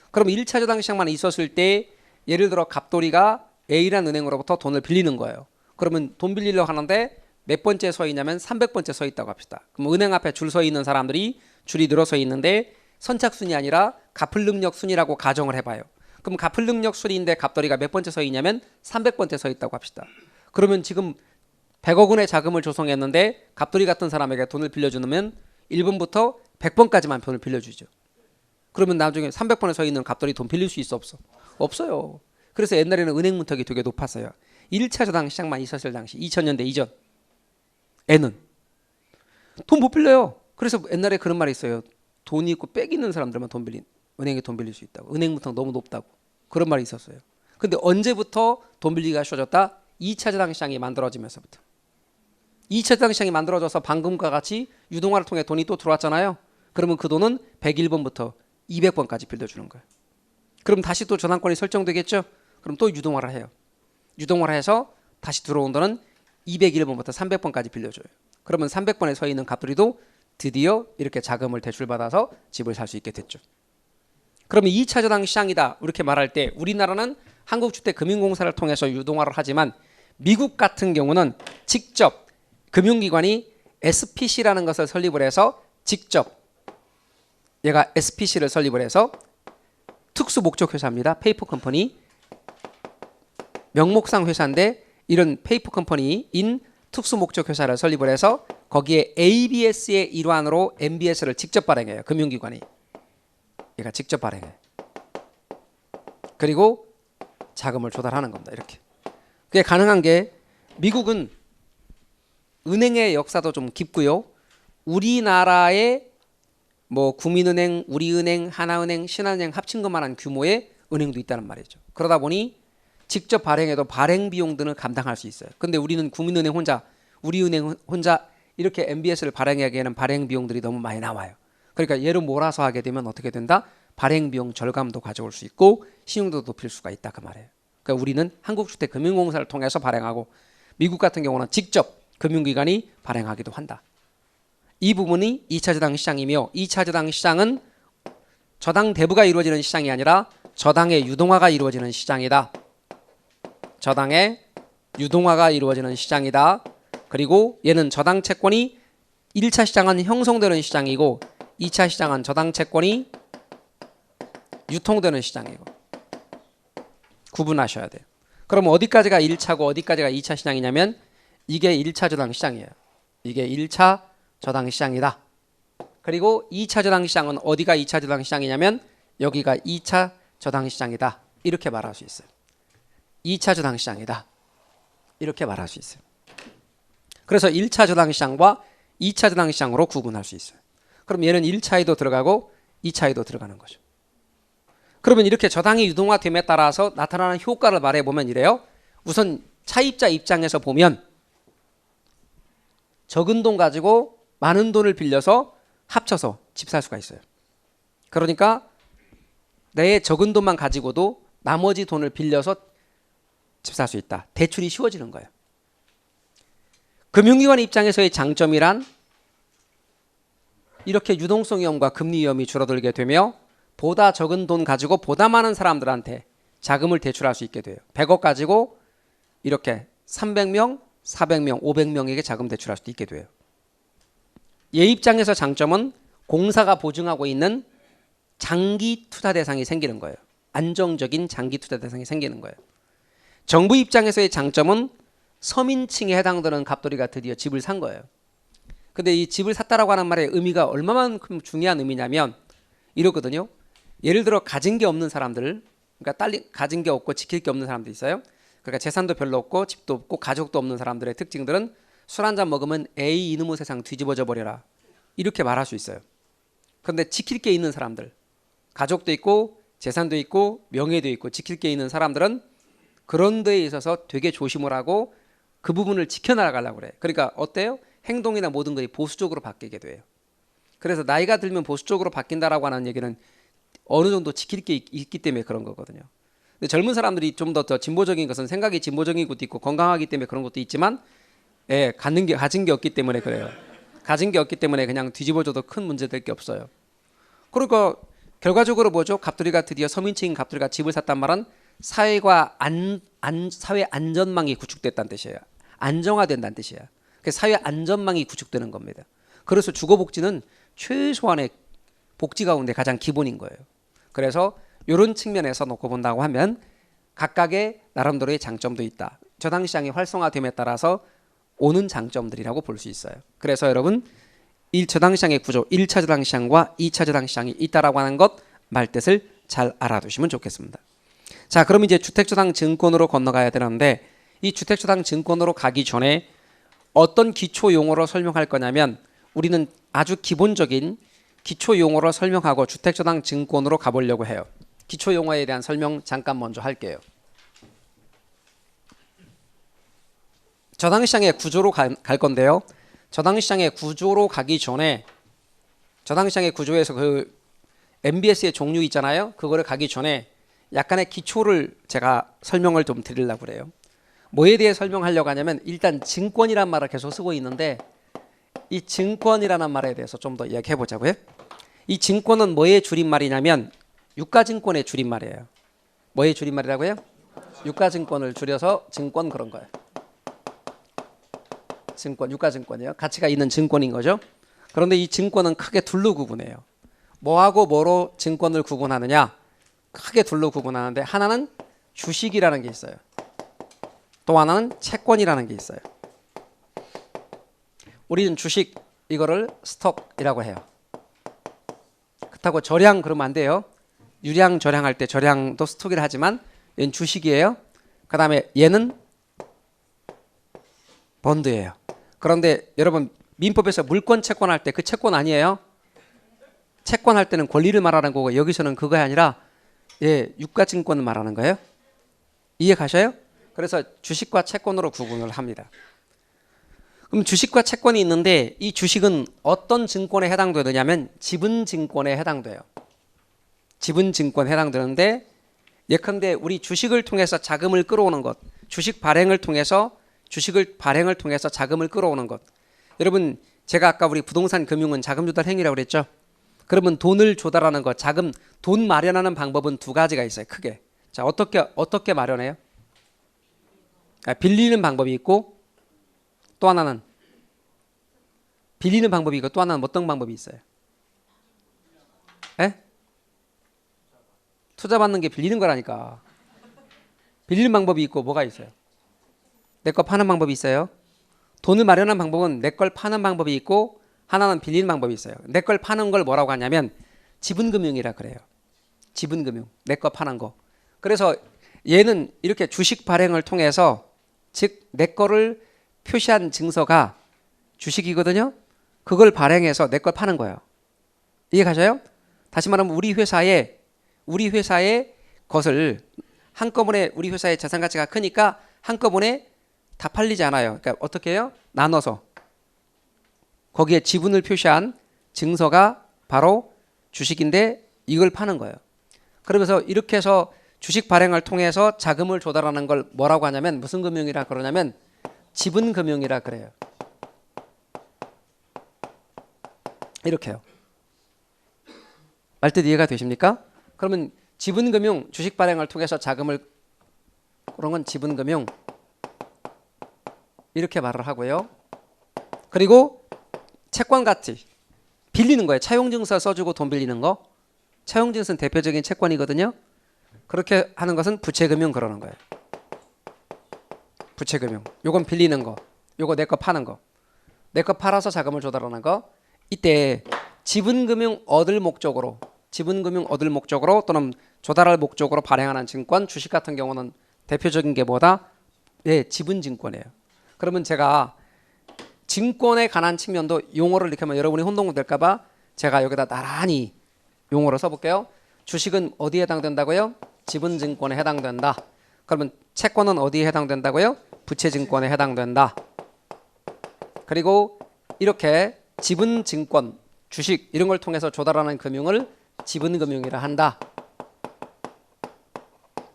그럼 1차 저당시장만 있었을 때 예를 들어 갑돌이가 A라는 은행으로부터 돈을 빌리는 거예요. 그러면 돈 빌리려고 하는데 몇 번째 서 있냐면 300번째 서 있다고 합시다. 그럼 은행 앞에 줄 서 있는 사람들이 줄이 늘어서 있는데 선착순이 아니라 갚을 능력 순이라고 가정을 해봐요. 그럼 갚을 능력 순인데 갑돌이가 몇 번째 서 있냐면 300번째 서 있다고 합시다. 그러면 지금 100억 원의 자금을 조성했는데 갑돌이 같은 사람에게 돈을 빌려주면 1번부터 100번까지만 돈을 빌려주죠. 그러면 나중에 300번에 서 있는 갑돌이 돈 빌릴 수 있어 없어? 없어요. 그래서 옛날에는 은행 문턱이 되게 높았어요. 1차 저당 시장만 있었을 당시 2000년대 이전에는 돈 못 빌려요. 그래서 옛날에 그런 말이 있어요. 돈이 있고 빽 있는 사람들만 은행에 돈 빌릴 수 있다고. 은행 문턱 너무 높다고. 그런 말이 있었어요. 근데 언제부터 돈 빌리기가 쉬워졌다? 2차 저당 시장이 만들어지면서부터. 2차 저당 시장이 만들어져서 방금과 같이 유동화를 통해 돈이 또 들어왔잖아요. 그러면 그 돈은 101번부터 200번까지 빌려주는 거예요. 그럼 다시 또 저당권이 설정되겠죠? 그럼 또 유동화를 해요. 유동화를 해서 다시 들어온 돈은 201번부터 300번까지 빌려줘요. 그러면 300번에 서 있는 갑돌이도 드디어 이렇게 자금을 대출받아서 집을 살 수 있게 됐죠. 그러면 2차 저당 시장이다 이렇게 말할 때 우리나라는 한국주택금융공사를 통해서 유동화를 하지만 미국 같은 경우는 직접 금융기관이 SPC라는 것을 설립을 해서 직접 얘가 SPC를 설립을 해서 특수 목적 회사입니다. 페이퍼 컴퍼니. 명목상 회사인데 이런 페이퍼 컴퍼니인 특수 목적 회사를 설립을 해서 거기에 ABS의 일환으로 MBS를 직접 발행해요. 금융기관이. 얘가 직접 발행해. 그리고 자금을 조달하는 겁니다. 이렇게. 그게 가능한 게 미국은 은행의 역사도 좀 깊고요. 우리나라의 뭐 국민은행, 우리은행, 하나은행, 신한은행 합친 것만한 규모의 은행도 있다는 말이죠. 그러다 보니 직접 발행해도 발행 비용들은 감당할 수 있어요. 근데 우리는 국민은행 혼자, 우리은행 혼자 이렇게 MBS를 발행하기에는 발행 비용들이 너무 많이 나와요. 그러니까 얘를 몰아서 하게 되면 어떻게 된다? 발행 비용 절감도 가져올 수 있고 신용도 높일 수가 있다 그 말이에요. 그러니까 우리는 한국주택금융공사를 통해서 발행하고 미국 같은 경우는 직접 금융기관이 발행하기도 한다. 이 부분이 2차 저당 시장이며 2차 저당 시장은 저당 대부가 이루어지는 시장이 아니라 저당의 유동화가 이루어지는 시장이다. 저당의 유동화가 이루어지는 시장이다. 그리고 얘는 저당 채권이 1차 시장은 형성되는 시장이고 2차 시장은 저당 채권이 유통되는 시장이고 구분하셔야 돼요. 그럼 어디까지가 1차고 어디까지가 2차 시장이냐면 이게 1차 저당 시장이에요. 이게 1차 저당 시장이다. 그리고 2차 저당 시장은 어디가 2차 저당 시장이냐면 여기가 2차 저당 시장이다. 이렇게 말할 수 있어요. 2차 저당 시장이다. 이렇게 말할 수 있어요. 그래서 1차 저당 시장과 2차 저당 시장으로 구분할 수 있어요. 그럼 얘는 1차에도 들어가고 2차에도 들어가는 거죠. 그러면 이렇게 저당이 유동화됨에 따라서 나타나는 효과를 말해보면 이래요. 우선 차입자 입장에서 보면 적은 돈 가지고 많은 돈을 빌려서 합쳐서 집 살 수가 있어요. 그러니까 내 적은 돈만 가지고도 나머지 돈을 빌려서 집 살 수 있다. 대출이 쉬워지는 거예요. 금융기관 입장에서의 장점이란 이렇게 유동성 위험과 금리 위험이 줄어들게 되며 보다 적은 돈 가지고 보다 많은 사람들한테 자금을 대출할 수 있게 돼요. 100억 가지고 이렇게 300명, 400명, 500명에게 자금 대출할 수도 있게 돼요. 얘 입장에서 장점은 공사가 보증하고 있는 장기 투자 대상이 생기는 거예요. 안정적인 장기 투자 대상이 생기는 거예요. 정부 입장에서의 장점은 서민층에 해당되는 갑돌이가 드디어 집을 산 거예요. 근데 이 집을 샀다라고 하는 말의 의미가 얼마만큼 중요한 의미냐면 이러거든요. 예를 들어 가진 게 없는 사람들, 그러니까 가진 게 없고 지킬 게 없는 사람들 있어요. 그러니까 재산도 별로 없고 집도 없고 가족도 없는 사람들의 특징들은 술 한잔 먹으면 에이 이놈의 세상 뒤집어져 버려라 이렇게 말할 수 있어요. 그런데 지킬 게 있는 사람들, 가족도 있고 재산도 있고 명예도 있고 지킬 게 있는 사람들은 그런 데에 있어서 되게 조심을 하고 그 부분을 지켜나가려고 그래. 그러니까 어때요? 행동이나 모든 것이 보수적으로 바뀌게 돼요. 그래서 나이가 들면 보수적으로 바뀐다라고 하는 얘기는 어느 정도 지킬 게 있기 때문에 그런 거거든요. 근데 젊은 사람들이 좀 더 진보적인 것은 생각이 진보적인 것도 있고 건강하기 때문에 그런 것도 있지만 가진 게 없기 때문에 그래요. 가진 게 없기 때문에 그냥 뒤집어져도 큰 문제 될 게 없어요. 그러니까 결과적으로 뭐죠? 갑돌이가 드디어 서민층인 갑돌이가 집을 샀단 말은 사회가 사회 안전망이 구축됐다는 뜻이에요. 안정화된다는 뜻이에요. 사회 안전망이 구축되는 겁니다. 그래서 주거복지는 최소한의 복지 가운데 가장 기본인 거예요. 그래서 이런 측면에서 놓고 본다고 하면 각각의 나름대로의 장점도 있다. 저당시장이 활성화됨에 따라서 오는 장점들이라고 볼 수 있어요. 그래서 여러분 저당시장의 구조 1차 저당시장과 2차 저당시장이 있다라고 하는 것 말뜻을 잘 알아두시면 좋겠습니다. 자, 그럼 이제 주택저당증권으로 건너가야 되는데 이 주택저당증권으로 가기 전에 어떤 기초 용어로 설명할 거냐면 우리는 아주 기본적인 기초 용어로 설명하고 주택저당증권으로 가보려고 해요. 기초 용어에 대한 설명 잠깐 먼저 할게요. 저당시장의 구조로 갈 건데요. 저당시장의 구조로 가기 전에 저당시장의 구조에서 그 MBS의 종류 있잖아요. 그거를 가기 전에 약간의 기초를 제가 설명을 좀 드리려고 그래요. 뭐에 대해 설명하려고 하냐면 일단 증권이란 말을 계속 쓰고 있는데 이 증권이라는 말에 대해서 좀 더 이야기해 보자고요. 이 증권은 뭐의 줄임말이냐면 유가증권의 줄임말이에요. 뭐의 줄임말이라고요? 유가증권을 줄여서 증권 그런 거예요. 증권, 유가증권이에요. 가치가 있는 증권인 거죠. 그런데 이 증권은 크게 둘로 구분해요. 뭐하고 뭐로 증권을 구분하느냐? 크게 둘로 구분하는데 하나는 주식이라는 게 있어요. 또 하나는 채권이라는 게 있어요. 우리는 주식 이거를 스톡이라고 해요. 그렇다고 절양 그러면 안 돼요. 유량 절양할 때 절양도 스톡이라 하지만 얘는 주식이에요. 그 다음에 얘는 번드예요. 그런데 여러분 민법에서 물권 채권할 때 그 채권 아니에요? 채권할 때는 권리를 말하는 거고 여기서는 그거 아니라 유가증권을 말하는 거예요. 이해 가셔요? 그래서 주식과 채권으로 구분을 합니다. 그럼 주식과 채권이 있는데 이 주식은 어떤 증권에 해당되느냐면 지분증권에 해당돼요. 지분증권에 해당되는데 예컨대 우리 주식을 통해서 자금을 끌어오는 것, 주식 발행을 통해서 자금을 끌어오는 것. 여러분 제가 아까 우리 부동산 금융은 자금 조달 행위라고 그랬죠. 그러면 돈을 조달하는 것, 돈 마련하는 방법은 두 가지가 있어요. 크게. 자, 어떻게 마련해요? 빌리는 방법이 있고 또 하나는 빌리는 방법이 있고 또 하나는 어떤 방법이 있어요? 에? 투자 받는 게 빌리는 거라니까. 빌리는 방법이 있고 뭐가 있어요? 내 거 파는 방법이 있어요. 돈을 마련하는 방법은 내 걸 파는 방법이 있고 하나는 빌리는 방법이 있어요. 내 걸 파는 걸 뭐라고 하냐면 지분금융이라 그래요. 지분금융. 내 거 파는 거. 그래서 얘는 이렇게 주식 발행을 통해서 즉 내 거를 표시한 증서가 주식이거든요. 그걸 발행해서 내 걸 파는 거예요. 이해 가셔요? 다시 말하면 우리 회사의 것을 한꺼번에 우리 회사의 자산 가치가 크니까 한꺼번에 다 팔리지 않아요. 그러니까 어떻게 해요? 나눠서 거기에 지분을 표시한 증서가 바로 주식인데 이걸 파는 거예요. 그러면서 이렇게 해서 주식 발행을 통해서 자금을 조달하는 걸 뭐라고 하냐면 무슨 금융이라 그러냐면 지분금융이라 그래요. 이렇게요. 말뜻 이해가 되십니까? 그러면 지분금융, 주식 발행을 통해서 자금을 그런 건 지분금융 이렇게 말을 하고요. 그리고 채권같이 빌리는 거예요. 차용증서 써주고 돈 빌리는 거. 차용증서는 대표적인 채권이거든요. 그렇게 하는 것은 부채금융 그러는 거예요. 부채금융. 요건 빌리는 거. 요거 내 거 파는 거. 내 거 팔아서 자금을 조달하는 거. 이때 지분금융 얻을 목적으로 또는 조달할 목적으로 발행하는 증권, 주식 같은 경우는 대표적인 게 뭐다? 지분증권이에요. 그러면 제가 증권에 관한 측면도 용어를 이렇게 하면 여러분이 혼동될까 봐 제가 여기다 나란히 용어로 써볼게요. 주식은 어디에 해당된다고요? 지분증권에 해당된다. 그러면 채권은 어디에 해당된다고요? 부채증권에 해당된다. 그리고 이렇게 지분증권, 주식 이런 걸 통해서 조달하는 금융을 지분금융이라 한다.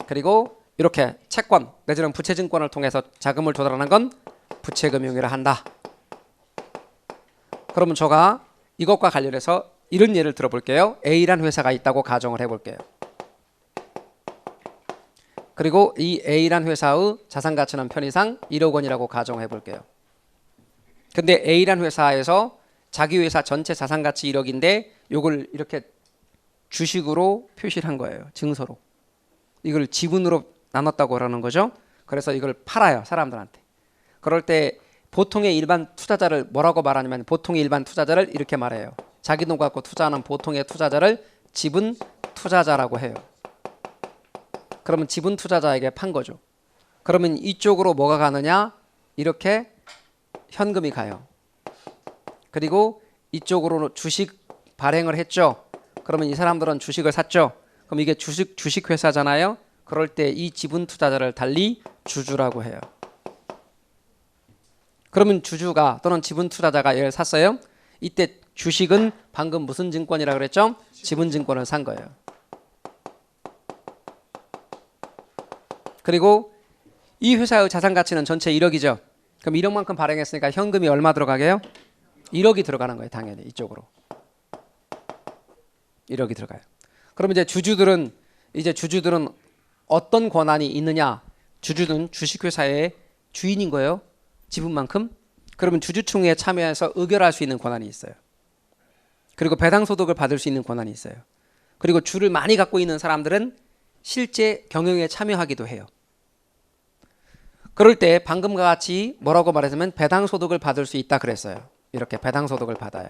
그리고 이렇게 채권 내지는 부채증권을 통해서 자금을 조달하는 건 부채금융이라 한다. 그러면 제가 이것과 관련해서 이런 예를 들어볼게요. A란 회사가 있다고 가정을 해볼게요. 그리고 이 A란 회사의 자산가치는 편의상 1억 원이라고 가정해 볼게요. 근데 A란 회사에서 자기 회사 전체 자산가치 1억인데 이걸 이렇게 주식으로 표시를 한 거예요. 증서로. 이걸 지분으로 나눴다고 하는 거죠. 그래서 이걸 팔아요. 사람들한테. 그럴 때 보통의 일반 투자자를 뭐라고 말하냐면 보통의 일반 투자자를 이렇게 말해요. 자기 돈 갖고 투자하는 보통의 투자자를 지분 투자자라고 해요. 그러면 지분 투자자에게 판 거죠. 그러면 이쪽으로 뭐가 가느냐? 이렇게 현금이 가요. 그리고 이쪽으로 주식 발행을 했죠. 그러면 이 사람들은 주식을 샀죠. 그럼 이게 주식 회사잖아요. 그럴 때 이 지분 투자자를 달리 주주라고 해요. 그러면 주주가 또는 지분 투자자가 얘를 샀어요. 이때 주식은 방금 무슨 증권이라고 그랬죠? 지분증권을 산 거예요. 그리고 이 회사의 자산 가치는 전체 1억이죠. 그럼 1억만큼 발행했으니까 현금이 얼마 들어가게요? 1억이 들어가는 거예요. 당연히 이쪽으로. 1억이 들어가요. 그럼 이제 주주들은 어떤 권한이 있느냐? 주주는 주식회사의 주인인 거예요. 지분만큼. 그러면 주주총회에 참여해서 의결할 수 있는 권한이 있어요. 그리고 배당소득을 받을 수 있는 권한이 있어요. 그리고 주를 많이 갖고 있는 사람들은 실제 경영에 참여하기도 해요. 그럴 때 방금과 같이 뭐라고 말했냐면 배당소득을 받을 수 있다 그랬어요. 이렇게 배당소득을 받아요.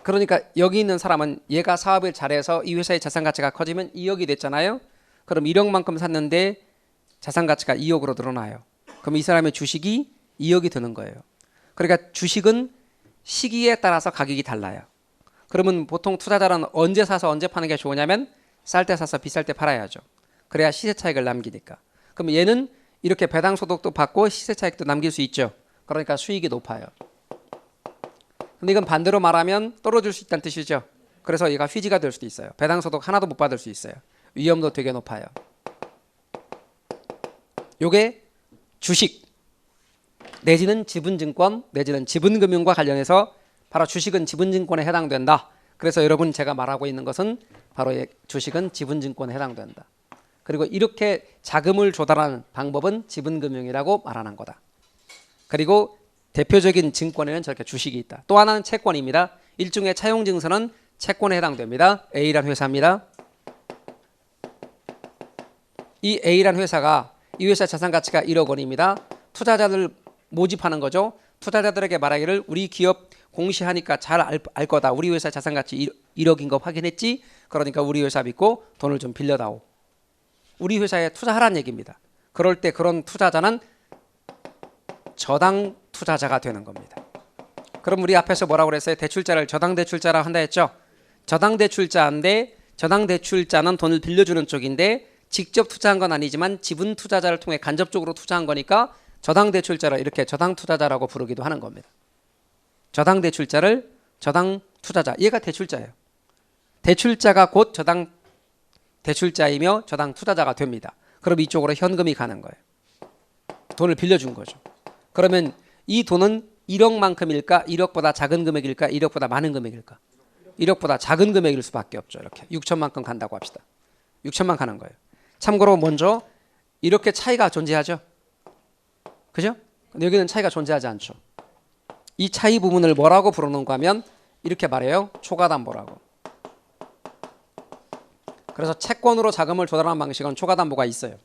그러니까 여기 있는 사람은 얘가 사업을 잘해서 이 회사의 자산가치가 커지면 2억이 됐잖아요. 그럼 1억만큼 샀는데 자산가치가 2억으로 늘어나요. 그럼 이 사람의 주식이 2억이 드는 거예요. 그러니까 주식은 시기에 따라서 가격이 달라요. 그러면 보통 투자자는 언제 사서 언제 파는 게 좋으냐면 쌀 때 사서 비쌀 때 팔아야죠. 그래야 시세 차익을 남기니까. 그럼 얘는 이렇게 배당 소득도 받고 시세 차익도 남길 수 있죠. 그러니까 수익이 높아요. 근데 이건 반대로 말하면 떨어질 수 있다는 뜻이죠. 그래서 얘가 휘지가 될 수도 있어요. 배당 소득 하나도 못 받을 수 있어요. 위험도 되게 높아요. 요게 주식 내지는 지분증권 내지는 지분금융과 관련해서 바로 주식은 지분증권에 해당된다. 그래서 여러분 제가 말하고 있는 것은 바로 주식은 지분증권에 해당된다. 그리고 이렇게 자금을 조달하는 방법은 지분금융이라고 말하는 거다. 그리고 대표적인 증권에는 저렇게 주식이 있다. 또 하나는 채권입니다. 일종의 차용증서는 채권에 해당됩니다. A란 회사입니다. 이 A란 회사가 이 회사 자산가치가 1억 원입니다. 투자자들 모집하는 거죠. 투자자들에게 말하기를 우리 기업 공시하니까 잘 알 거다. 우리 회사 자산가치 1억인 거 확인했지? 그러니까 우리 회사 믿고 돈을 좀 빌려다오. 우리 회사에 투자하라는 얘기입니다. 그럴 때 그런 투자자는 저당 투자자가 되는 겁니다. 그럼 우리 앞에서 뭐라고 그랬어요? 대출자를 저당 대출자라 한다 했죠? 저당 대출자인데 저당 대출자는 돈을 빌려주는 쪽인데 직접 투자한 건 아니지만 지분 투자자를 통해 간접적으로 투자한 거니까 저당 대출자를 이렇게 저당 투자자라고 부르기도 하는 겁니다. 저당 대출자를 저당 투자자, 얘가 대출자예요. 대출자가 곧 저당 대출자이며 저당 투자자가 됩니다. 그럼 이쪽으로 현금이 가는 거예요. 돈을 빌려준 거죠. 그러면 이 돈은 1억만큼일까? 1억보다 작은 금액일까? 1억보다 많은 금액일까? 1억보다 작은 금액일 수밖에 없죠. 이렇게 6천만큼 간다고 합시다. 6천만 가는 거예요. 참고로 먼저 이렇게 차이가 존재하죠. 그죠? 근데 여기는 차이가 존재하지 않죠. 이 차이 부분을 뭐라고 부르는가 하면 이렇게 말해요. 초과담보라고. 그래서 채권으로 자금을 조달하는 방식은 초과담보가 있어요.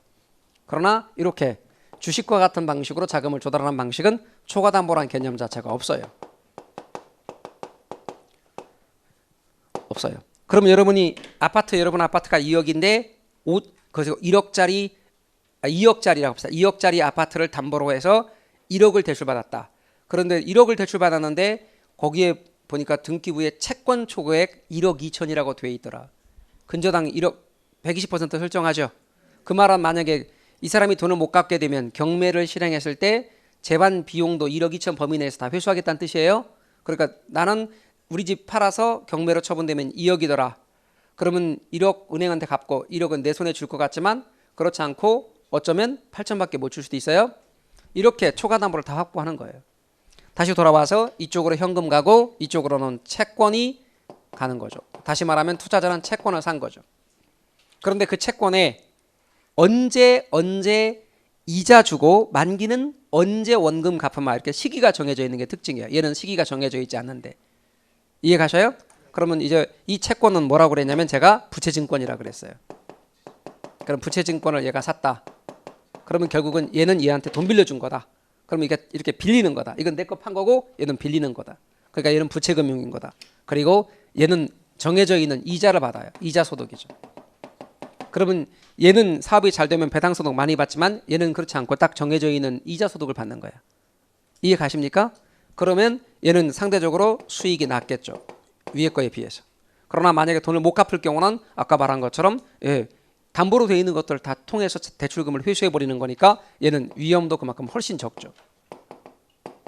그러나 이렇게 주식과 같은 방식으로 자금을 조달하는 방식은 초과담보라는 개념 자체가 없어요. 없어요. 그럼 여러분 아파트가 2억인데 그래서 2억짜리라고 합시다. 2억짜리 아파트를 담보로 해서 1억을 대출받았다. 그런데 1억을 대출받았는데 거기에 보니까 등기부에 채권 초과액 1억 2천이라고 돼 있더라. 근저당 1억 120% 설정하죠. 그 말은 만약에 이 사람이 돈을 못 갚게 되면 경매를 실행했을 때 재반 비용도 1억 2천 범위 내에서 다 회수하겠다는 뜻이에요. 그러니까 나는 우리 집 팔아서 경매로 처분되면 2억이더라. 그러면 1억 은행한테 갚고 1억은 내 손에 줄 것 같지만 그렇지 않고 어쩌면 8천밖에 못 줄 수도 있어요. 이렇게 초과담보를 다 확보하는 거예요. 다시 돌아와서 이쪽으로 현금 가고 이쪽으로는 채권이 가는 거죠. 다시 말하면 투자자는 채권을 산 거죠. 그런데 그 채권에 언제 이자 주고 만기는 언제 원금 갚으마 이렇게 시기가 정해져 있는 게 특징이에요. 얘는 시기가 정해져 있지 않는데. 이해 가셔요? 그러면 이제 이 채권은 뭐라고 그랬냐면 제가 부채증권이라 그랬어요. 그럼 부채증권을 얘가 샀다. 그러면 결국은 얘는 얘한테 돈 빌려준 거다. 그러면 이게 이렇게 빌리는 거다. 이건 내 거 판 거고 얘는 빌리는 거다. 그러니까 얘는 부채금융인 거다. 그리고 얘는 정해져 있는 이자를 받아요. 이자 소득이죠. 그러면 얘는 사업이 잘 되면 배당 소득 많이 받지만 얘는 그렇지 않고 딱 정해져 있는 이자 소득을 받는 거야. 이해 가십니까? 그러면 얘는 상대적으로 수익이 낮겠죠. 위에 거에 비해서. 그러나 만약에 돈을 못 갚을 경우는 아까 말한 것처럼 담보로 되어 있는 것들을 다 통해서 대출금을 회수해 버리는 거니까 얘는 위험도 그만큼 훨씬 적죠.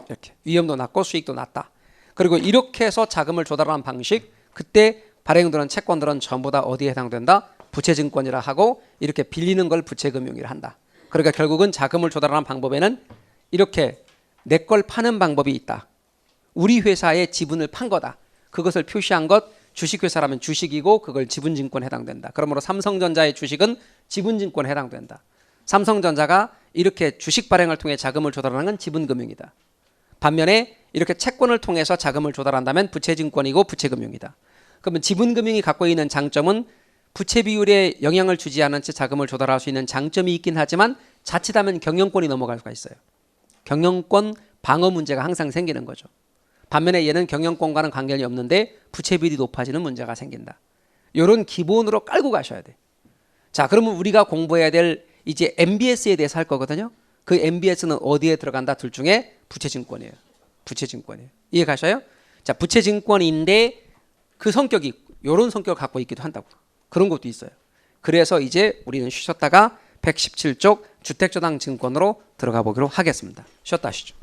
이렇게 위험도 낮고 수익도 낮다. 그리고 이렇게 해서 자금을 조달하는 방식, 그때 발행되는 채권들은 전부 다 어디에 해당된다? 부채증권이라 하고 이렇게 빌리는 걸 부채금융이라 한다. 그러니까 결국은 자금을 조달하는 방법에는 이렇게 내 걸 파는 방법이 있다. 우리 회사의 지분을 판 거다. 그것을 표시한 것, 주식회사라면 주식이고 그걸 지분증권에 해당된다. 그러므로 삼성전자의 주식은 지분증권에 해당된다. 삼성전자가 이렇게 주식 발행을 통해 자금을 조달하는 건 지분금융이다. 반면에 이렇게 채권을 통해서 자금을 조달한다면 부채증권이고 부채금융이다. 그러면 지분금융이 갖고 있는 장점은 부채 비율에 영향을 주지 않은 채 자금을 조달할 수 있는 장점이 있긴 하지만 자칫하면 경영권이 넘어갈 수가 있어요. 경영권 방어 문제가 항상 생기는 거죠. 반면에 얘는 경영권과는 관련이 없는데 부채 비율이 높아지는 문제가 생긴다. 이런 기본으로 깔고 가셔야 돼. 자, 그러면 우리가 공부해야 될 이제 MBS에 대해서 할 거거든요. 그 MBS는 어디에 들어간다? 둘 중에 부채증권이에요. 부채증권이에요. 이해 가셔요? 자, 부채증권인데 그 성격이 이런 성격을 갖고 있기도 한다고. 그런 것도 있어요. 그래서 이제 우리는 쉬었다가 117쪽 주택저당증권으로 들어가 보기로 하겠습니다. 쉬었다 하시죠.